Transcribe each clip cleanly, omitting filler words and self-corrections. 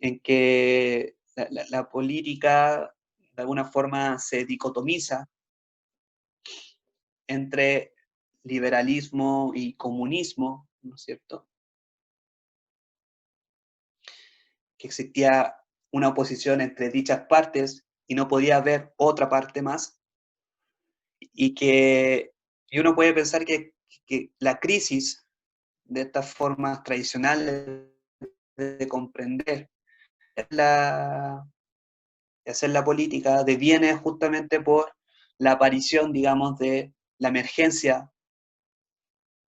en que la política de alguna forma se dicotomiza entre liberalismo y comunismo, ¿no es cierto? Que existía una oposición entre dichas partes y no podía haber otra parte más, y que y uno puede pensar que la crisis de estas formas tradicionales de comprender la, de hacer la política deviene justamente por la aparición, digamos, de la emergencia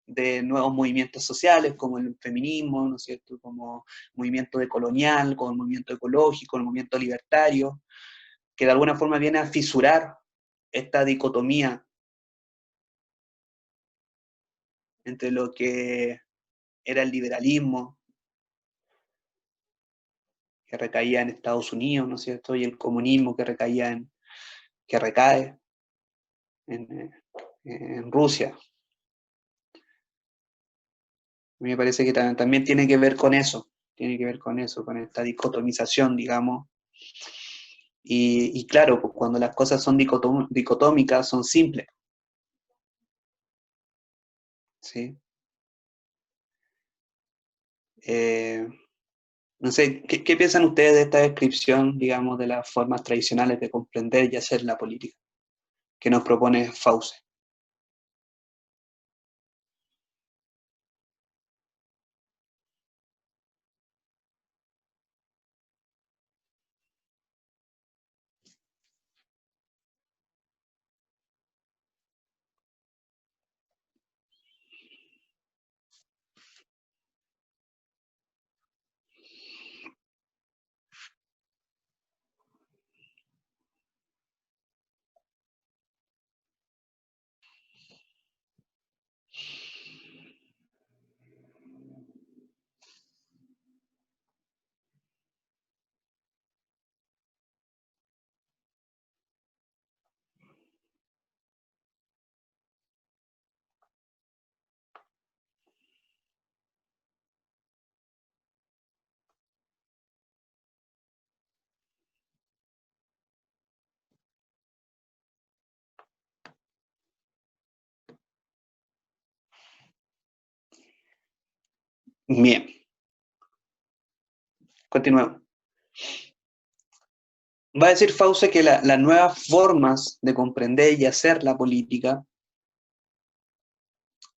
de nuevos movimientos sociales, como el feminismo, ¿no es cierto?, como movimiento decolonial, como el movimiento ecológico, el movimiento libertario, que de alguna forma viene a fisurar esta dicotomía entre lo que era el liberalismo, que recaía en Estados Unidos, ¿no es cierto?, y el comunismo que recae en, en Rusia. A mí me parece que también tiene que ver con eso, tiene que ver con eso, con esta dicotomización, digamos. Y claro, pues cuando las cosas son dicotómicas, son simples, ¿sí? Eh, no sé, ¿qué piensan ustedes de esta descripción, digamos, de las formas tradicionales de comprender y hacer la política que nos propone Fauce? Bien, continuemos. Va a decir Fauce que las nuevas formas de comprender y hacer la política,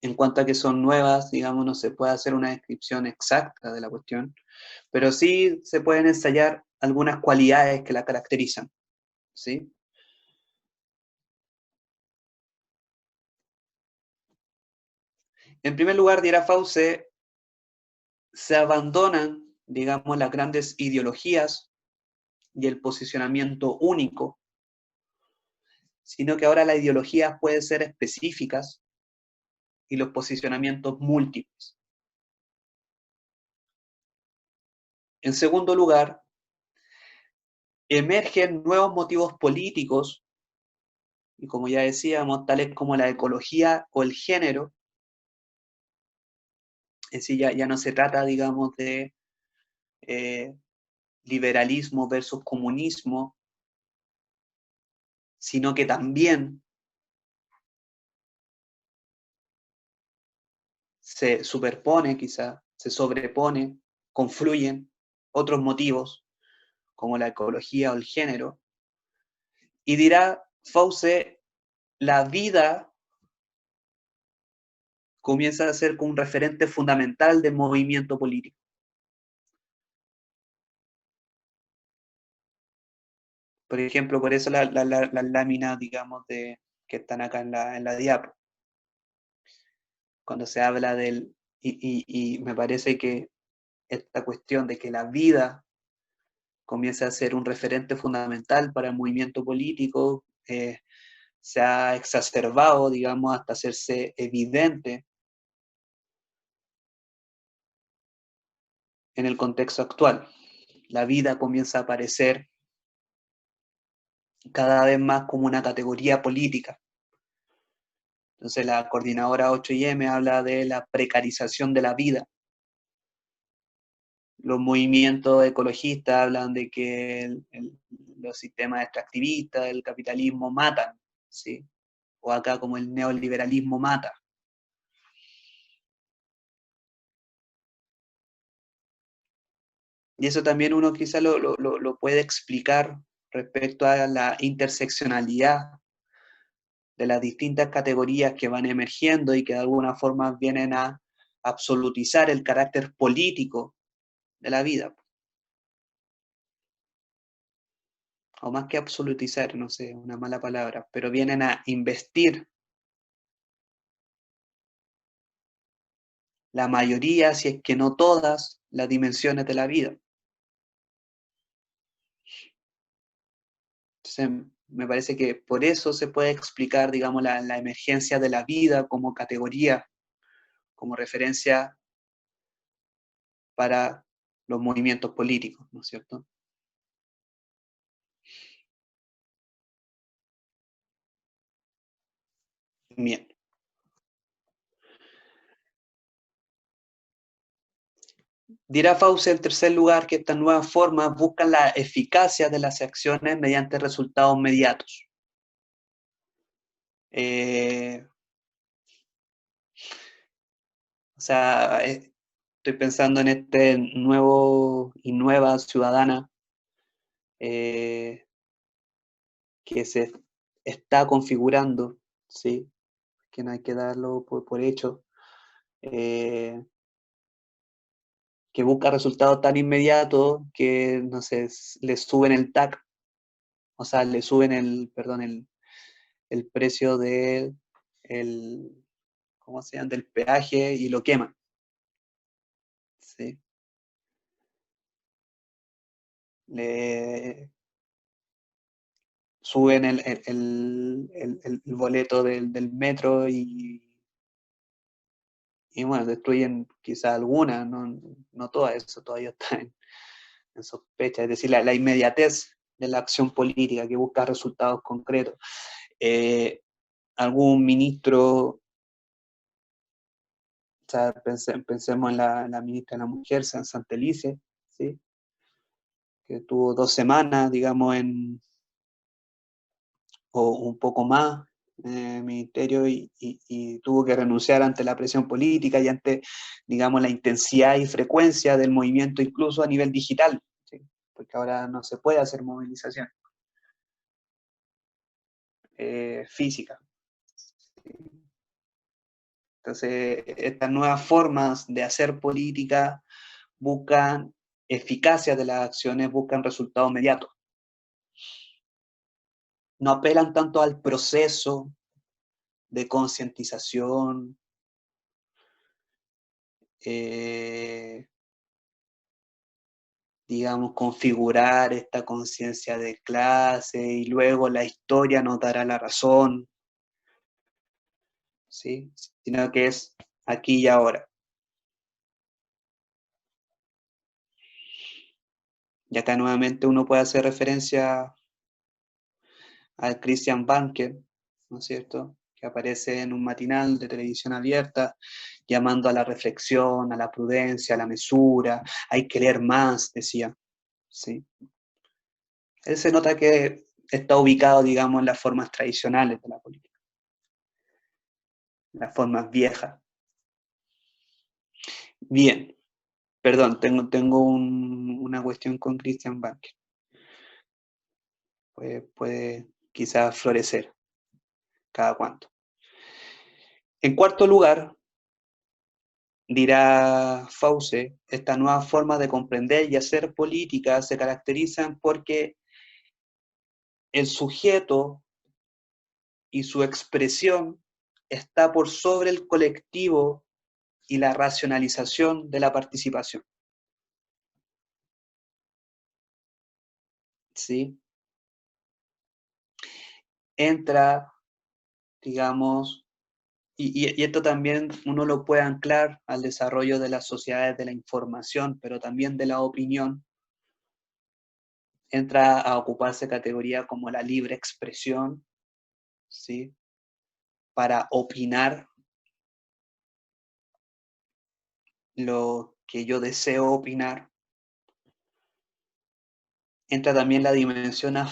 en cuanto a que son nuevas, digamos, no se puede hacer una descripción exacta de la cuestión, pero sí se pueden ensayar algunas cualidades que la caracterizan, ¿sí? En primer lugar, dirá Fauce, se abandonan, digamos, las grandes ideologías y el posicionamiento único, sino que ahora las ideologías pueden ser específicas y los posicionamientos múltiples. En segundo lugar, emergen nuevos motivos políticos, y como ya decíamos, tales como la ecología o el género. Es decir, ya no se trata, digamos, de eh, liberalismo versus comunismo, sino que también se superpone, quizá, se sobrepone, confluyen otros motivos, como la ecología o el género, y dirá Fauce, la vida comienza a ser un referente fundamental del movimiento político. Por ejemplo, por eso las láminas, digamos, que están acá en la diapo, cuando se habla del, y me parece que esta cuestión de que la vida comienza a ser un referente fundamental para el movimiento político, se ha exacerbado, digamos, hasta hacerse evidente en el contexto actual. La vida comienza a aparecer cada vez más como una categoría política. Entonces la coordinadora 8M habla de la precarización de la vida. los movimientos ecologistas hablan de que los sistemas extractivistas, el capitalismo matan, ¿sí? O acá como el neoliberalismo mata. Y eso también uno quizá lo puede explicar respecto a la interseccionalidad de las distintas categorías que van emergiendo y que de alguna forma vienen a absolutizar el carácter político de la vida. O más que absolutizar, no sé, una mala palabra, pero vienen a investir la mayoría, si es que no todas, las dimensiones de la vida. Entonces, me parece que por eso se puede explicar, digamos, la emergencia de la vida como categoría, como referencia para los movimientos políticos, ¿no es cierto? Bien. Dirá Fauci en tercer lugar que estas nuevas formas buscan la eficacia de las acciones mediante resultados inmediatos. Eh, o sea, estoy pensando en este nuevo y nueva ciudadana eh, que se está configurando, ¿sí? Que no hay que darlo por hecho, eh, que busca resultados tan inmediatos que, no sé, le suben el TAC, o sea, le suben perdón, el precio el, ¿cómo se llama? Del peaje y lo queman, ¿sí? Le suben el boleto del metro y bueno, destruyen quizá algunas, no todas, eso todavía está en sospecha. Es decir, la inmediatez de la acción política que busca resultados concretos. Algún ministro, o sea, pensemos en la ministra de la Mujer, Santelice, ¿sí? Que tuvo 2 semanas, digamos, o un poco más en el ministerio y tuvo que renunciar ante la presión política y ante, digamos, la intensidad y frecuencia del movimiento, incluso a nivel digital, ¿sí? Porque ahora no se puede hacer movilización física. Entonces, estas nuevas formas de hacer política buscan eficacia de las acciones, buscan resultados inmediatos. No apelan tanto al proceso de concientización, eh, digamos, configurar esta conciencia de clase y luego la historia nos dará la razón, ¿sí? Sino que es aquí y ahora. Y acá nuevamente uno puede hacer referencia al Christian Banker, ¿no es cierto?, que aparece en un matinal de televisión abierta, llamando a la reflexión, a la prudencia, a la mesura, hay que leer más, decía, ¿sí? Él se nota que está ubicado, digamos, en las formas tradicionales de la política, las formas viejas. Bien, perdón, tengo una cuestión con Christian Banker. Puede quizás florecer cada cuanto. En cuarto lugar, dirá Fauce, esta nueva forma de comprender y hacer política se caracterizan porque el sujeto y su expresión está por sobre el colectivo y la racionalización de la participación. ¿Sí? Entra, digamos, y esto también uno lo puede anclar al desarrollo de las sociedades de la información, pero también de la opinión, entra a ocuparse categoría como la libre expresión, ¿sí? Para opinar lo que yo deseo opinar, entra también la dimensión afectiva